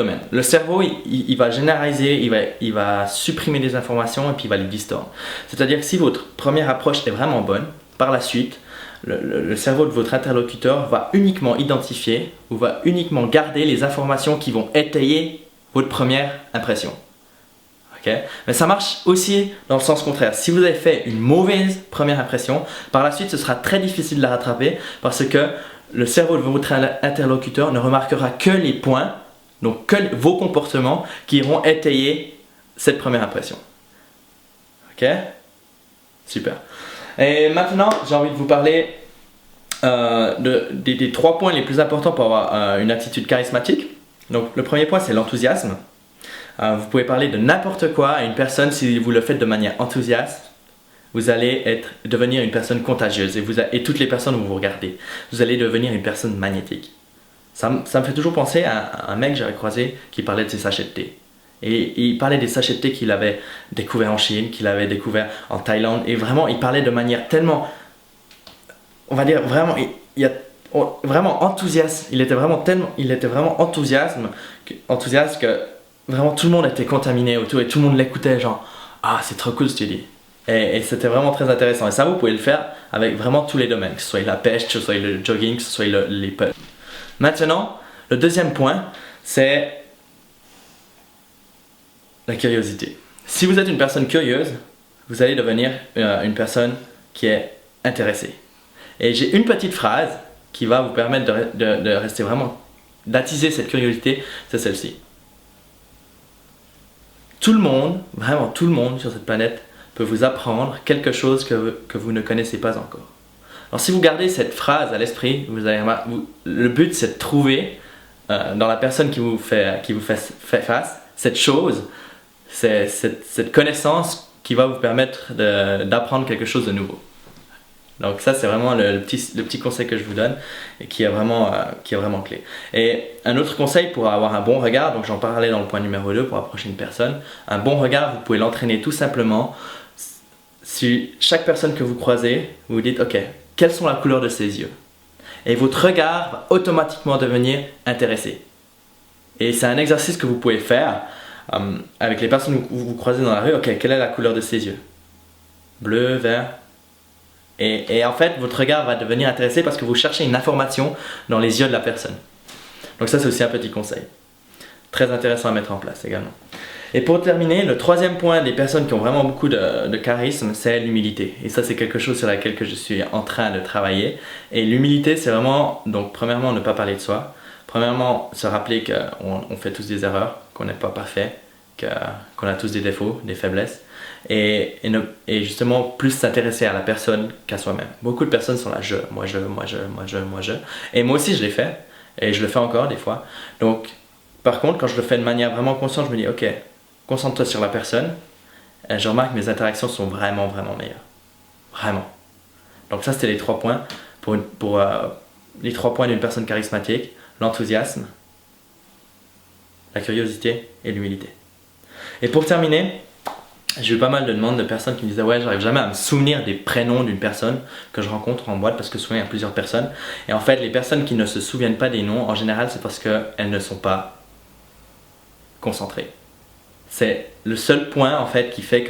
domaines. Le cerveau, il va généraliser, il va supprimer des informations et puis il va les distordre. C'est-à-dire que si votre première approche est vraiment bonne, par la suite, le cerveau de votre interlocuteur va uniquement identifier ou va uniquement garder les informations qui vont étayer votre première impression. Okay? Mais ça marche aussi dans le sens contraire. Si vous avez fait une mauvaise première impression, par la suite ce sera très difficile de la rattraper parce que le cerveau de votre interlocuteur ne remarquera que les points, donc que vos comportements qui iront étayer cette première impression. Ok? Super. Et maintenant, j'ai envie de vous parler des 3 points les plus importants pour avoir une attitude charismatique. Donc le premier point, c'est l'enthousiasme. Vous pouvez parler de n'importe quoi à une personne si vous le faites de manière enthousiaste. Vous allez devenir une personne contagieuse et toutes les personnes vont vous regarder. Vous allez devenir une personne magnétique. Ça me fait toujours penser à un mec que j'avais croisé qui parlait de ses sachets de thé. Et il parlait des sachets de thé qu'il avait découvert en Chine, qu'il avait découvert en Thaïlande. Et vraiment, il parlait de manière tellement, on va dire vraiment, vraiment enthousiaste. Il était vraiment enthousiaste que vraiment tout le monde était contaminé autour et tout le monde l'écoutait genre « Ah, c'est trop cool ce que tu dis ». Et c'était vraiment très intéressant. Et ça, vous pouvez le faire avec vraiment tous les domaines, que ce soit la pêche, que ce soit le jogging, que ce soit les pubs. Maintenant, le deuxième point, c'est la curiosité. Si vous êtes une personne curieuse, vous allez devenir une personne qui est intéressée. Et j'ai une petite phrase qui va vous permettre de rester vraiment, d'attiser cette curiosité, c'est celle-ci. Tout le monde, vraiment tout le monde sur cette planète peut vous apprendre quelque chose que vous ne connaissez pas encore. Alors si vous gardez cette phrase à l'esprit, le but c'est de trouver dans la personne qui vous fait face cette chose, cette connaissance qui va vous permettre d'apprendre quelque chose de nouveau. Donc ça c'est vraiment le petit conseil que je vous donne et qui est vraiment clé. Et un autre conseil pour avoir un bon regard, donc j'en parlais dans le point numéro 2 pour approcher une personne, un bon regard vous pouvez l'entraîner tout simplement. Si chaque personne que vous croisez, vous vous dites ok, quelles sont la couleur de ses yeux? Et votre regard va automatiquement devenir intéressé. Et c'est un exercice que vous pouvez faire avec les personnes que vous croisez dans la rue. Ok, quelle est la couleur de ses yeux? Bleu, vert. Et en fait, votre regard va devenir intéressé parce que vous cherchez une information dans les yeux de la personne. Donc ça, c'est aussi un petit conseil. Très intéressant à mettre en place également. Et pour terminer, le troisième point des personnes qui ont vraiment beaucoup de charisme, c'est l'humilité. Et ça, c'est quelque chose sur laquelle je suis en train de travailler. Et l'humilité, c'est vraiment, donc premièrement, ne pas parler de soi. Premièrement, se rappeler qu'on fait tous des erreurs, qu'on n'est pas parfait, qu'on a tous des défauts, des faiblesses. Et justement plus s'intéresser à la personne qu'à soi-même. Beaucoup de personnes sont là, moi je. Et moi aussi je l'ai fait, et je le fais encore des fois. Donc, par contre, quand je le fais de manière vraiment consciente, je me dis, ok, concentre-toi sur la personne, et je remarque que mes interactions sont vraiment meilleures. Vraiment. Donc ça, c'était les 3 points, les 3 points d'une personne charismatique, l'enthousiasme, la curiosité et l'humilité. Et pour terminer, j'ai eu pas mal de demandes de personnes qui me disaient ouais, j'arrive jamais à me souvenir des prénoms d'une personne que je rencontre en boîte parce que souvent il y a plusieurs personnes. Et en fait, les personnes qui ne se souviennent pas des noms, en général, c'est parce qu'elles ne sont pas concentrées. C'est le seul point en fait qui fait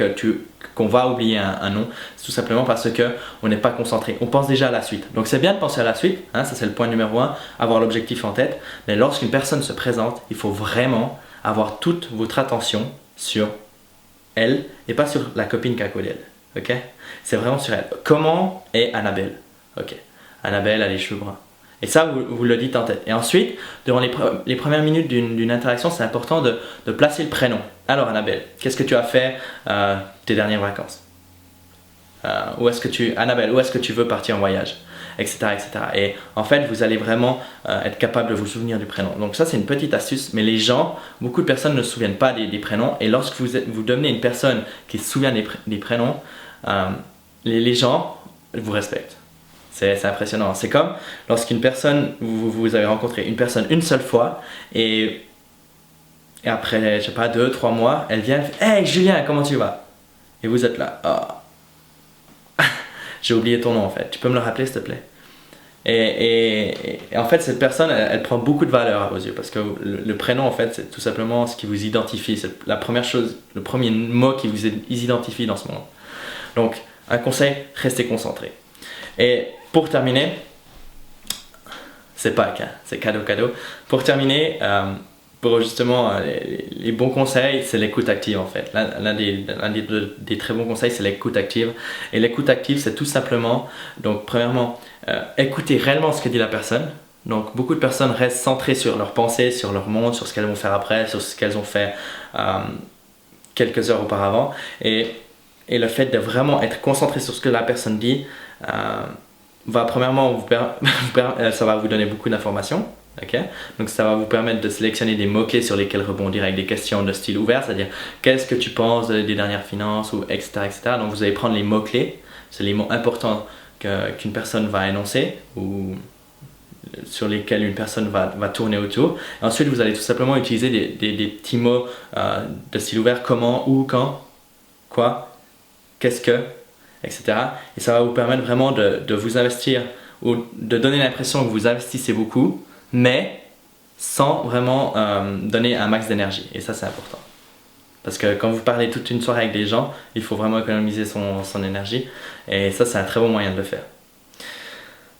qu'on va oublier un nom, c'est tout simplement parce qu'on n'est pas concentré. On pense déjà à la suite. Donc c'est bien de penser à la suite, hein, ça c'est le point numéro 1, avoir l'objectif en tête. Mais lorsqu'une personne se présente, il faut vraiment avoir toute votre attention sur elle et pas sur la copine qui est à côté d'elle. Ok? C'est vraiment sur elle. Comment est Annabelle? Ok. Annabelle a les cheveux bruns. Et ça, vous le dites en tête. Et ensuite, durant les premières minutes d'une interaction, c'est important de placer le prénom. Alors Annabelle, qu'est-ce que tu as fait tes dernières vacances? Annabelle, où est-ce que tu veux partir en voyage? Etc. Et en fait, vous allez vraiment être capable de vous souvenir du prénom. Donc ça, c'est une petite astuce, mais beaucoup de personnes ne se souviennent pas des prénoms. Et lorsque vous devenez une personne qui se souvient des prénoms, les gens vous respectent. C'est impressionnant. C'est comme lorsqu'une personne, vous avez rencontré une personne une seule fois, et après, je sais pas, 2-3 mois, elle vient, « Hey Julien, comment tu vas ?» Et vous êtes là, « Oh, j'ai oublié ton nom en fait, tu peux me le rappeler s'il te plaît ?» Et en fait, cette personne, elle prend beaucoup de valeur à vos yeux parce que le prénom, en fait, c'est tout simplement ce qui vous identifie. C'est la première chose, le premier mot qui vous identifie dans ce monde. Donc, un conseil, restez concentré. Et pour terminer, c'est Pâques, hein, c'est cadeau. Pour terminer, pour justement les bons conseils, c'est l'écoute active en fait. L'un des très bons conseils, c'est l'écoute active. Et l'écoute active, c'est tout simplement, donc premièrement, écouter réellement ce que dit la personne. Donc beaucoup de personnes restent centrées sur leurs pensées, sur leur monde, sur ce qu'elles vont faire après, sur ce qu'elles ont fait quelques heures auparavant. Et le fait de vraiment être concentré sur ce que la personne dit, va premièrement ça va vous donner beaucoup d'informations. Okay? Donc ça va vous permettre de sélectionner des mots-clés sur lesquels rebondir avec des questions de style ouvert, c'est-à-dire qu'est-ce que tu penses des dernières finances ou etc. Donc vous allez prendre les mots-clés, c'est les mots importants qu'une personne va énoncer ou sur lesquels une personne va tourner autour. Et ensuite vous allez tout simplement utiliser des petits mots de style ouvert, comment, où, quand, quoi, qu'est-ce que, etc. Et ça va vous permettre vraiment de vous investir ou de donner l'impression que vous investissez beaucoup, mais sans vraiment donner un max d'énergie. Et ça, c'est important. Parce que quand vous parlez toute une soirée avec des gens, il faut vraiment économiser son énergie. Et ça, c'est un très bon moyen de le faire.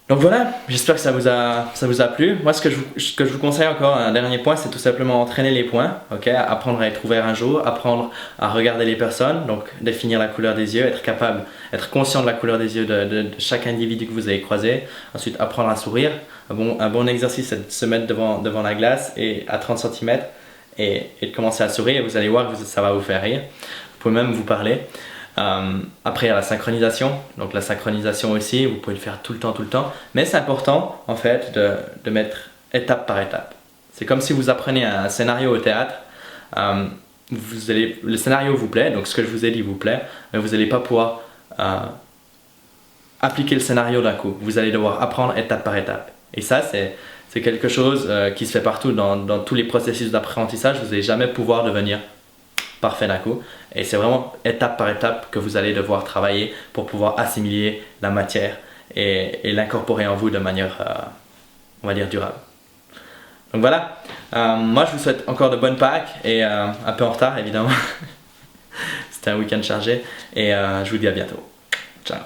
Donc voilà, j'espère que ça vous a plu. Moi, ce que je vous conseille encore, un dernier point, c'est tout simplement entraîner les points. Okay? Apprendre à être ouvert un jour, apprendre à regarder les personnes, donc définir la couleur des yeux, être conscient de la couleur des yeux de chaque individu que vous avez croisé. Ensuite, apprendre à sourire. Un bon exercice, c'est de se mettre devant la glace et à 30 cm et de commencer à sourire. Et vous allez voir que ça va vous faire rire. Vous pouvez même vous parler. Après il y a la synchronisation, donc la synchronisation aussi vous pouvez le faire tout le temps, mais c'est important en fait de mettre étape par étape. C'est comme si vous apprenez un scénario au théâtre, le scénario vous plaît, donc ce que je vous ai dit vous plaît, mais vous n'allez pas pouvoir appliquer le scénario d'un coup, vous allez devoir apprendre étape par étape. Et ça c'est quelque chose qui se fait partout dans tous les processus d'apprentissage. Vous n'allez jamais pouvoir devenir parfait d'un coup, et c'est vraiment étape par étape que vous allez devoir travailler pour pouvoir assimiler la matière et l'incorporer en vous de manière on va dire durable. Donc voilà, moi je vous souhaite encore de bonnes Pâques et un peu en retard évidemment. C'était un week-end chargé et je vous dis à bientôt. Ciao.